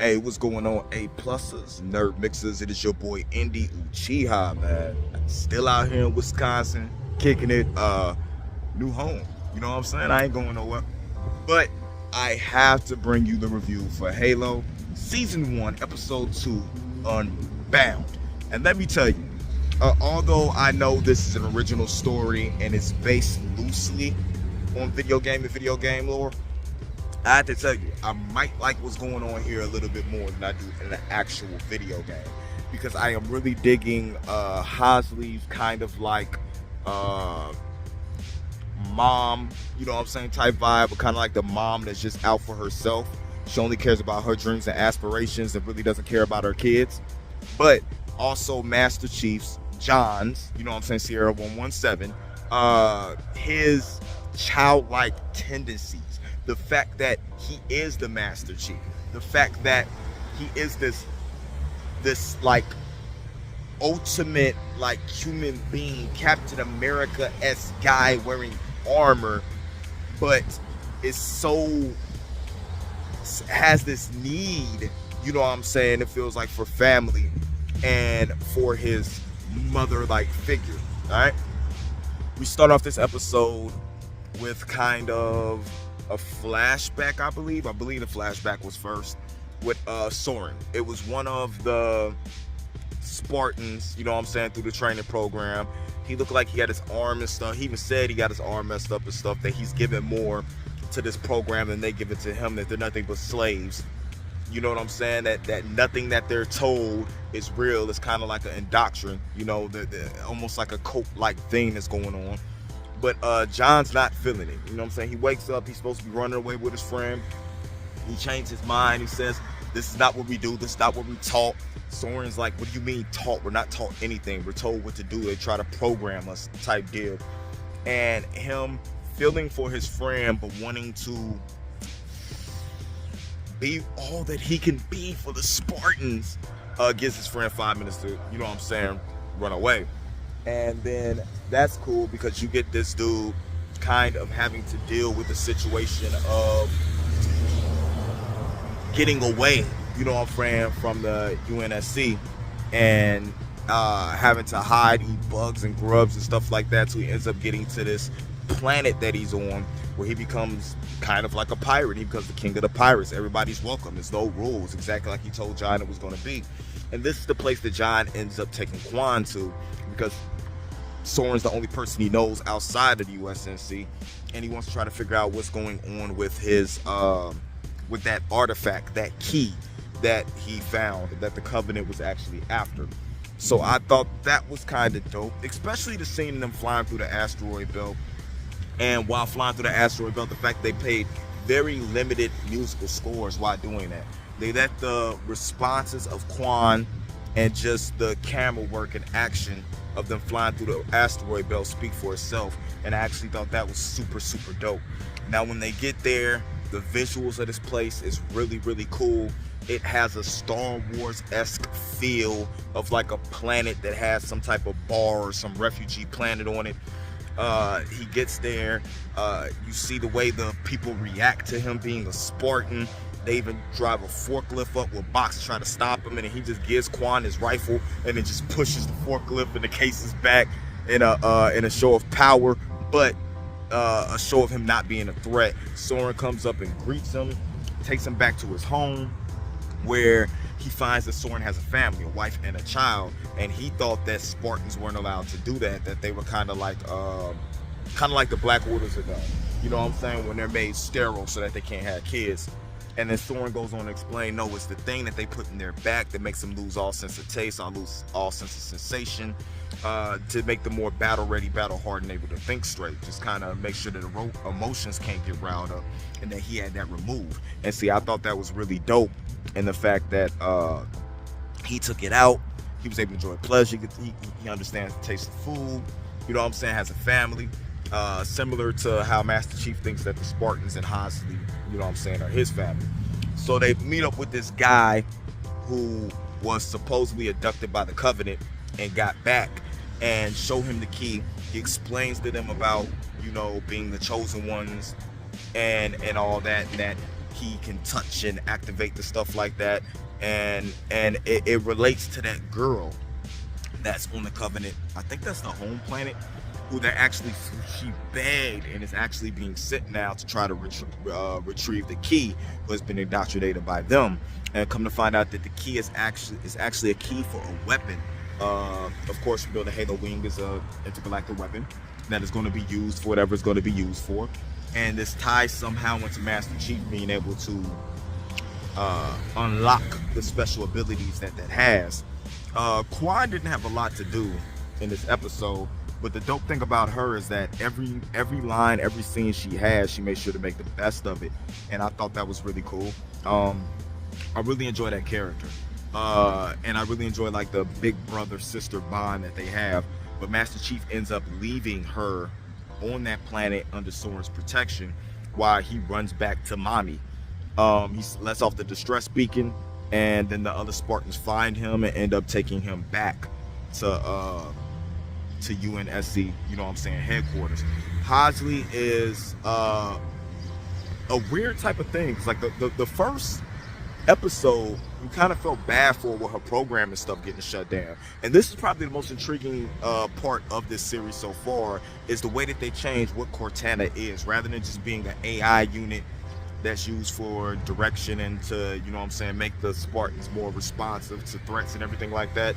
Hey, what's going on, A+ers, Nerd Mixers? It is your boy, Indy Uchiha, man. Still out here in Wisconsin, kicking it, new home. You know what I'm saying? I ain't going nowhere. But I have to bring you the review for Halo Season 1, Episode 2, Unbound. And let me tell you, although I know this is an original story and it's based loosely on video game and video game lore, I have to tell you, I might like what's going on here a little bit more than I do in an actual video game, because I am really digging Halsey's kind of like mom, you know what I'm saying, type vibe, but kind of like the mom that's just out for herself. She only cares about her dreams and aspirations and really doesn't care about her kids. But also Master Chief's, John's, you know what I'm saying, Sierra 117, his childlike tendencies. The fact that he is the Master Chief, the fact that he is this like ultimate like human being, Captain America-esque guy wearing armor, but has this need, you know what I'm saying, it feels like, for family and for his mother-like figure. All right, we start off this episode with kind of a flashback, I believe the flashback was first with Soren. It was one of the Spartans, you know what I'm saying, through the training program. He looked like he had his arm and stuff. He even said he got his arm messed up and stuff, that he's giving more to this program than they give it to him, that they're nothing but slaves. You know what I'm saying? That nothing that they're told is real. It's kind of like an indoctrination, you know, almost like a cult-like thing that's going on. But John's not feeling it. You know what I'm saying? He wakes up, he's supposed to be running away with his friend. He changed his mind. He says, this is not what we do. This is not what we taught. Soren's like, what do you mean taught? We're not taught anything. We're told what to do. They try to program us type deal. And him feeling for his friend, but wanting to be all that he can be for the Spartans, gives his friend 5 minutes to, you know what I'm saying, run away. And then that's cool, because you get this dude kind of having to deal with the situation of getting away, you know what I'm saying, from the UNSC, and having to hide, eat bugs and grubs and stuff like that. So he ends up getting to this planet that he's on, where he becomes kind of like a pirate. He becomes the king of the pirates. Everybody's welcome. There's no rules, exactly like he told John it was going to be. And this is the place that John ends up taking Kwan to, because Soren's the only person he knows outside of the USNC, and he wants to try to figure out what's going on with his with that artifact, that key that he found, that the Covenant was actually after. So I thought that was kind of dope, especially the scene of them flying through the asteroid belt. And while flying through the asteroid belt, the fact they played very limited musical scores while doing that. They let the responses of Kwan and just the camera work and action of them flying through the asteroid belt speak for itself. And I actually thought that was super, super dope. Now, when they get there, the visuals of this place is really, really cool. It has a Star Wars-esque feel of like a planet that has some type of bar or some refugee planet on it. He gets there. You see the way the people react to him being a Spartan. They even drive a forklift up with Box trying to stop him, and then he just gives Kwan his rifle and then just pushes the forklift and the cases back in a show of power, but a show of him not being a threat. Soren comes up and greets him, takes him back to his home, where he finds that Soren has a family, a wife and a child, and he thought that Spartans weren't allowed to do that, that they were kind of like the Black Orders are done. You know what I'm saying? When they're made sterile so that they can't have kids. And then Soren goes on to explain, no, it's the thing that they put in their back that makes them lose all sense of taste, lose all sense of sensation, to make them more battle-ready, battle-hardened, able to think straight. Just kind of make sure that the emotions can't get riled up, and that he had that removed. And see, I thought that was really dope, in the fact that he took it out. He was able to enjoy pleasure. He understands the taste of food. You know what I'm saying? Has a family. Similar to how Master Chief thinks that the Spartans and Halsey, you know what I'm saying, are his family. So they meet up with this guy who was supposedly abducted by the Covenant and got back, and show him the key. He explains to them about, you know, being the chosen ones and all that, and that he can touch and activate the stuff like that, and it relates to that girl that's on the Covenant. I think that's the home planet, who she begged and is actually being sent now to try to retrieve the key, who has been indoctrinated by them, and come to find out that the key is actually a key for a weapon. Of course, the Halo Wing is a intergalactic weapon that is going to be used for whatever it's going to be used for, and this ties somehow into Master Chief being able to unlock the special abilities that has. Kwan didn't have a lot to do in this episode, but the dope thing about her is that every line, every scene she has, she makes sure to make the best of it, and I thought that was really cool. I really enjoy that character, and I really enjoy like the big brother sister bond that they have. But Master Chief ends up leaving her on that planet under Soren's protection while he runs back to mommy. He lets off the distress beacon, and then the other Spartans find him and end up taking him back to UNSC, headquarters. Halsey is a weird type of thing. It's like the first episode, you kind of felt bad for with her program and stuff getting shut down. And this is probably the most intriguing part of this series so far, is the way that they changed what Cortana is. Rather than just being an AI unit that's used for direction and to, make the Spartans more responsive to threats and everything like that.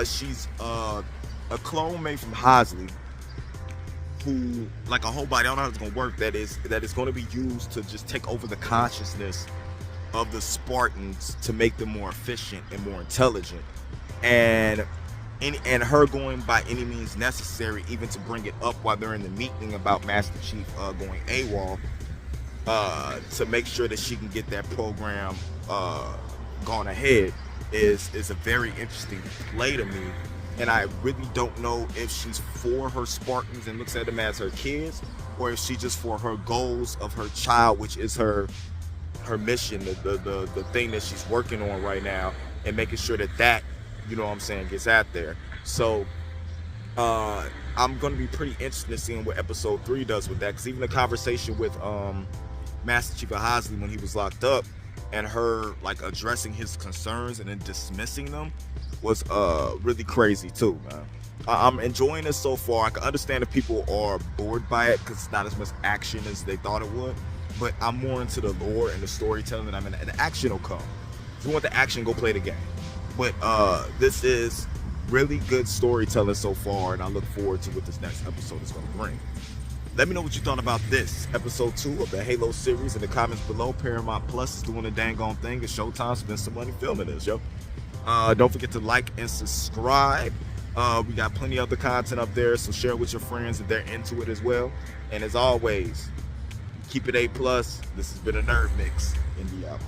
She's a clone made from Halsey, who, like a whole body, I don't know how it's going to work, that is going to be used to just take over the consciousness of the Spartans to make them more efficient and more intelligent. And her going by any means necessary, even to bring it up while they're in the meeting about Master Chief going AWOL, to make sure that she can get that program gone ahead, is a very interesting play to me. And I really don't know if she's for her Spartans and looks at them as her kids, or if she's just for her goals of her child, which is her mission, the thing that she's working on right now, and making sure that gets out there. So I'm going to be pretty interested in seeing what episode 3 does with that, because even the conversation with Master Chief Halsey when he was locked up, and her like addressing his concerns and then dismissing them, was really crazy too, man. I'm enjoying this so far. I can understand if people are bored by it because it's not as much action as they thought it would, but I'm more into the lore and the storytelling. And the action will come. If you want the action, go play the game. But this is really good storytelling so far, and I look forward to what this next episode is going to bring. Let me know what you thought about this episode 2 of the Halo series in the comments below. Paramountplus is doing a dang on thing. It's showtime. Spend some money filming this, yo. Don't forget to like and subscribe. We got plenty of other content up there, so share with your friends if they're into it as well. And as always, keep it A+. This has been a Nerd Mix. Indie out.